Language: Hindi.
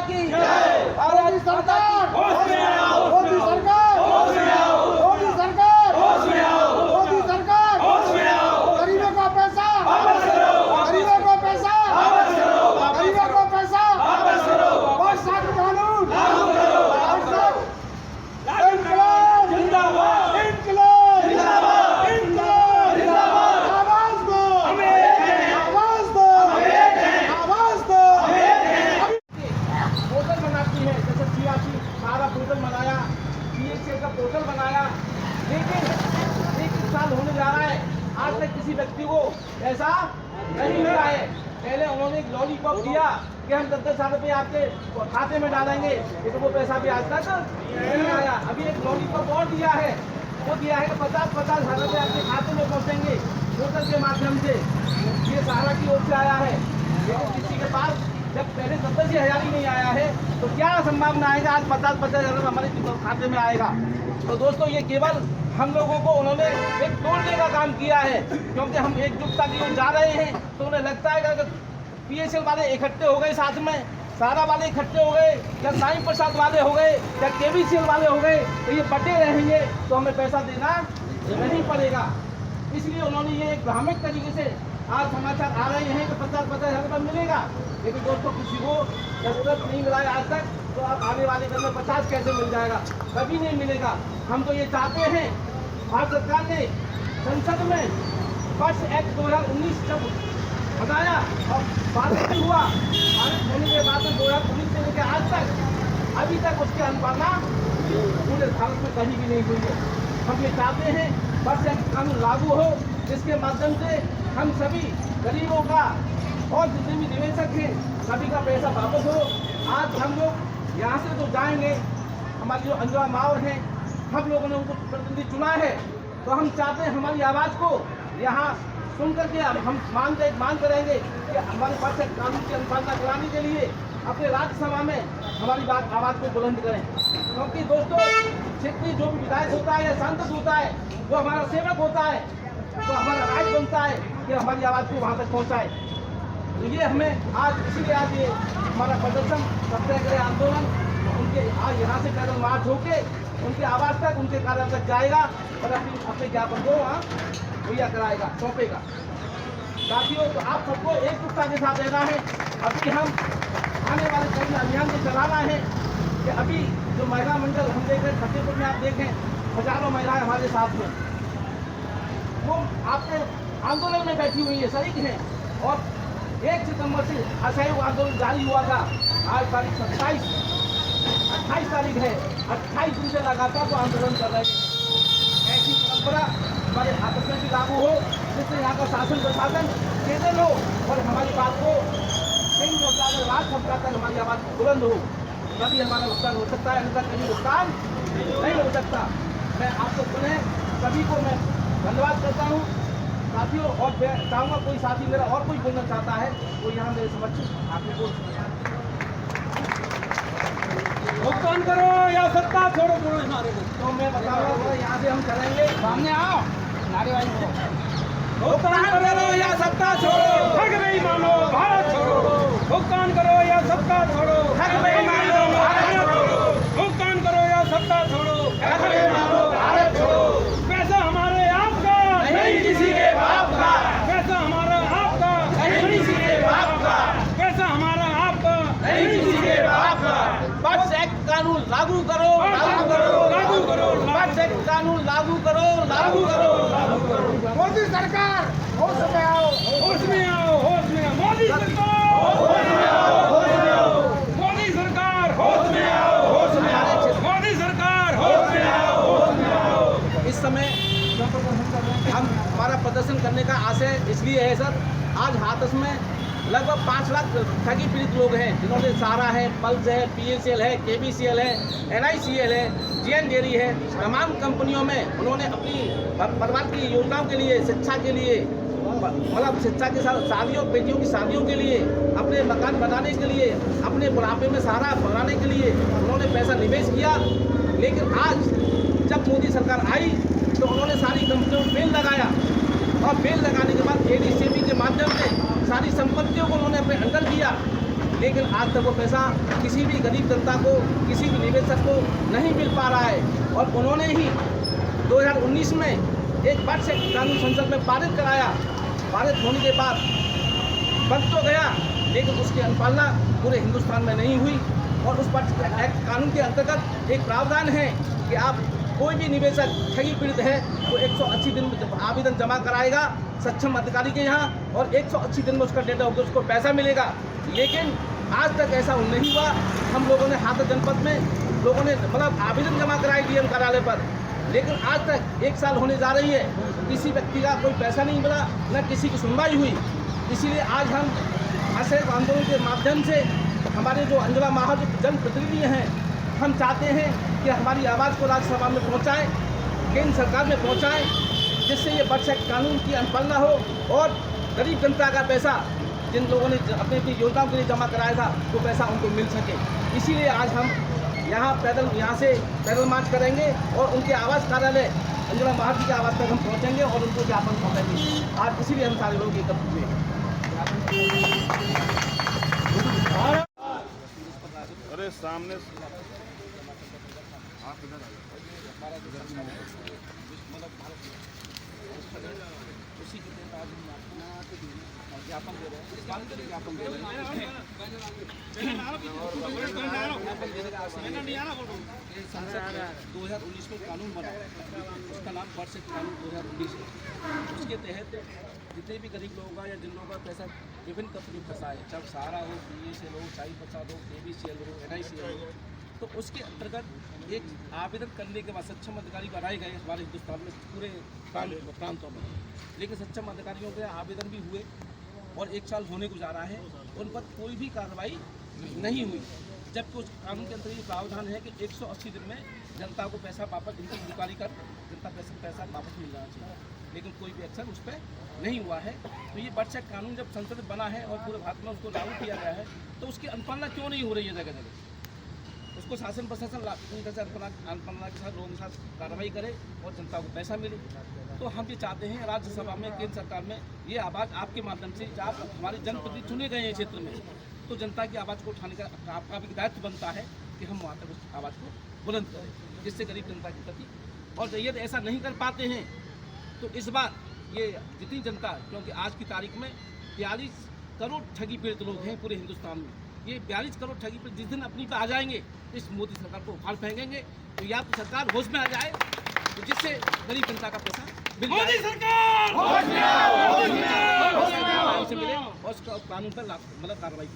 की भारत माता की मोदी सरकार मोदी सरकार मोदी सरकार गरीबों का पैसा गरीबों को पैसा गरीबों को पैसा बहुत सख्त कानून इंकलाब जिंदाबाद इंकलाब जिंदाबाद इंकलाब जिंदाबाद आवाज दो आवाज दो आवाज दो पोर्टल बनाती है जैसे सीआरपी सारा पोर्टल बनाया पीएचए का पोर्टल बनाया लेकिन 1 साल होने जा रहा है आज तक किसी व्यक्ति को ऐसा नहीं मिला है। पहले उन्होंने एक लॉलीपॉप दिया कि हम 10,000 रुपये आपके खाते में डालेंगे लेकिन वो पैसा भी आज तक नहीं आया। अभी एक लॉलीपॉप और दिया है वो दिया है कि 50,000 रुपये आपके खाते में पहुंचेंगे पोर्टल के माध्यम से। ये सहारा की ओर से आया है लेकिन किसी के पास जब पहले 10,000 ही नहीं आया है तो क्या संभावना आएगा आज 50,000 हमारे खाते में आएगा। तो दोस्तों ये केवल हम लोगों को उन्होंने एक तोड़ने का काम किया है क्योंकि हम एकजुटता की ओर जा रहे हैं तो उन्हें लगता है कि पीएसएल वाले इकट्ठे हो गए साथ में सारा वाले इकट्ठे हो गए या साईं प्रसाद वाले हो गए या केबीसीएल वाले हो गए तो ये बटे रहेंगे तो हमें पैसा देना नहीं पड़ेगा। इसलिए उन्होंने ये एक भ्रामक तरीके से आज समाचार आ रहे हैं कि 50,000 रुपये मिलेगा लेकिन दोस्तों किसी को दस्तखत नहीं मिला है आज तक तो आप आने वाले दिन में 50 कैसे मिल जाएगा कभी नहीं मिलेगा। हम तो ये चाहते हैं भारत सरकार ने संसद में वर्ष एक्ट 2019 जब बताया और भारत नहीं हुआ भारत होने के बाद में 2019 से लेकर आज तक अभी तक उसकी अनुपालना पूरे भारत में कहीं भी नहीं हुई है। हम ये चाहते हैं वर्ष एक्ट कानून लागू हो जिसके माध्यम से हम सभी गरीबों का और जितने भी निवेशक हैं सभी का पैसा वापस हो। आज हम लोग यहाँ से तो जाएंगे हमारी जो अंजुआ मावर हैं हम लोगों ने उनको प्रतिनिधि चुना है तो हम चाहते हैं हमारी आवाज़ को यहाँ सुन करके हम मांग करेंगे कि हमारे पास कानून की अनुपालना कराने के लिए अपने राज्यसभा में हमारी आवाज़ को बुलंद करें क्योंकि दोस्तों क्षेत्रीय जो भी विधायक होता है या सांसद होता है वो हमारा सेवक होता है तो हमारा राज बनता है कि हमारी आवाज़ को वहाँ तक पहुँचाए। तो ये हमें आज इसीलिए आज ये हमारा प्रदर्शन सत्याग्रह आंदोलन उनके आज यहाँ से पैदल मार्च होके उनके आवास तक उनके कार्यालय तक जाएगा और अपने ज्ञापन को वहाँ मुहैया कराएगा सौंपेगा। साथियों तो आप सबको एकजुटता के साथ रहना है। अभी हम आने वाले कई अभियान को चलाना है कि अभी जो महिला मंडल हम देख रहे हैं फतेहपुर में आप देखें हजारों महिलाएं हमारे साथ में वो आपके आंदोलन में बैठी हुई है शरीक हैं और 1 सितंबर से असहयोग आंदोलन जारी हुआ था। आज तारीख 28 तारीख है 28 दिन से लगातार वो आंदोलन कर रहे हैं। ऐसी परंपरा हमारे आपस में भी लागू हो जिससे यहाँ का शासन प्रशासन चेतन हो और हमारी बात को कहीं पहुँचाकर रात पहुँचाकर हमारी आवाज़ बुलंद हो तभी हमारा नुकसान हो सकता है अन्यथा कहीं नुकसान नहीं हो सकता। मैं आपको पुनः सभी को मैं धन्यवाद करता हूँ साथियों और चाहूँगा कोई साथी मेरा और कोई बोलना चाहता है वो यहाँ मेरे समक्ष आपने बोल भुगतान करो या सत्ता छोड़ो बोलो इस नारे को। तो मैं बताऊँगा यहाँ से हम चलेंगे सामने आओ नारेबाजी को भुगतान करो या सत्ता छोड़ो ठग नहीं मानो भारत छोड़ो भुगतान करो या सत्ता छोड़ो ठग नहीं मानो भारत छोड़ो भुगतान करो या सत्ता छोड़ो ठग नहीं मानो भारत छोड़ो पैसा हमारे आपका नहीं किसी के बाप का पैसा हमारा आपका नहीं किसी के बाप का पैसा हमारा आपका नहीं किसी के बाप का बस एक्ट कानून लागू करो लागू करो लागू करो बस एक्ट कानून लागू करो लागू करो मोदी सरकार होश में आओ होश में आओ होश में आओ मोदी सरकार होश में आओ होश में आओ मोदी सरकार होश में आओ होश में आओ मोदी सरकार होश में आओ होश में आओ। इस समय हम हमारा प्रदर्शन करने का आशय इसलिए है सर आज हाथरस में लगभग 5 लाख ठगी पीड़ित लोग हैं जिन्होंने सहारा है पल्स है पीएसएल है केबीसीएल है एनआईसीएल है जीएन डेयरी है तमाम कंपनियों में उन्होंने अपनी परिवार की योजनाओं के लिए शिक्षा के लिए मतलब शिक्षा के साथ शादियों बेटियों की शादियों के लिए अपने मकान बनाने के लिए अपने बुढ़ापे में सहारा बनाने के लिए उन्होंने पैसा निवेश किया। लेकिन आज जब मोदी सरकार आई तो उन्होंने सारी कंपनियों में बेल लगाया और बेल लगाने के बाद एडीसीबी के माध्यम से सारी संपत्तियों को उन्होंने अपने अंडर किया। लेकिन आज तक वो पैसा किसी भी गरीब जनता को, किसी भी निवेशक को नहीं मिल पा रहा है। और उन्होंने ही 2019 में एक बट से कानून संसद में पारित कराया। पारित होने के बाद बन तो गया, लेकिन उसकी अनुपालना पूरे हिंदुस्तान में नहीं हुई। और उस बट कानून के अंतर्गत एक प्रावधान है कि आप कोई भी निवेशक ठगी पीड़ित है वो 180 दिन में आवेदन जमा कराएगा सक्षम अधिकारी के यहाँ, और 180 दिन में उसका डेटा होगा, उसको पैसा मिलेगा। लेकिन आज तक ऐसा नहीं हुआ। हम लोगों ने हाथरस जनपद में लोगों ने मतलब आवेदन जमा कराए डीएम कार्यालय पर, लेकिन आज तक 1 साल होने जा रही है, किसी व्यक्ति का कोई पैसा नहीं मिला, न किसी की सुनवाई हुई। इसीलिए आज हम असहयोग आंदोलन के माध्यम से हमारे जो अंजुला महाजन जनप्रतिनिधि हैं, हम चाहते हैं कि हमारी आवाज़ को राज्यसभा में पहुंचाएं, केंद्र सरकार में पहुंचाएं, जिससे ये बट एक्ट कानून की अनुपालना हो और गरीब जनता का पैसा जिन लोगों ने अपनी अपनी योजनाओं के लिए जमा कराया था वो पैसा उनको मिल सके। इसीलिए आज हम यहाँ से पैदल मार्च करेंगे और उनके आवास कार्यालय अंजुला महाजन के आवास तक हम पहुँचेंगे और उनको ज्ञापन सौंपेंगे। आज इसीलिए हम सारे लोग एकत्र हुए हैं। अरे सामने उसी के तहत आज हम ज्ञापन दे रहे हैं, इस बात के लिए ज्ञापन दे रहे हैं। संसद 2019 में कानून बना, उसका नाम बट एक्ट कानून 2019 है। उसके तहत जितने भी गरीब लोगों का या जिन लोगों का पैसा विभिन्न कंपनी फंसा है, चाहे सहारा हो, BSL हो, चाई प्रसाद हो, KBCL हो, NICL हो, तो उसके अंतर्गत एक आवेदन करने के बाद सक्षम अधिकारी बनाए गए हमारे हिंदुस्तान में पूरे प्रांतों में। लेकिन सक्षम अधिकारियों के आवेदन भी हुए और 1 साल होने को जा रहा है, उन पर कोई भी कार्रवाई नहीं हुई। जबकि उस कानून के अंतर्गत प्रावधान है कि 180 दिन में जनता को पैसा वापस, इनकी इंक्वायरी कर जनता पैसा वापस मिल जाना चाहिए, लेकिन कोई भी एक्शन उस पर नहीं हुआ है। तो ये बट एक्ट कानून जब संसद में बना है और पूरे भारत में उसको लागू किया गया है, तो उसकी अनुपालना क्यों नहीं हो रही है जगह जगह? उसको शासन प्रशासन पूरी तरह से अनुपालना के साथ लोगों के साथ कार्रवाई करे और जनता को पैसा मिले। तो हम ये चाहते हैं राज्यसभा में, केंद्र सरकार में ये आवाज़ आपके माध्यम से, आप हमारे जनप्रतिनिधि चुने गए हैं क्षेत्र में, तो जनता की आवाज़ को उठाने का आपका भी दायित्व बनता है कि हम वहाँ तक उस आवाज़ को बुलंद करें, जिससे गरीब जनता के प्रति। और यदि ऐसा नहीं कर पाते हैं तो इस बार ये जितनी जनता, क्योंकि आज की तारीख में 42 करोड़ ठगी पीड़ित लोग हैं पूरे हिंदुस्तान में, ये 42 करोड़ ठगी पीड़ित जिस दिन अपनी पे आ जाएंगे, इस मोदी सरकार को उखाड़ फेंकेंगे। तो या तो सरकार होश में आ जाए, तो जिससे गरीब जनता का पैसा मिल जाए, मोदी सरकार होश में आओ, होश में आओ, मिले और उसका कानून पर मतलब कार्रवाई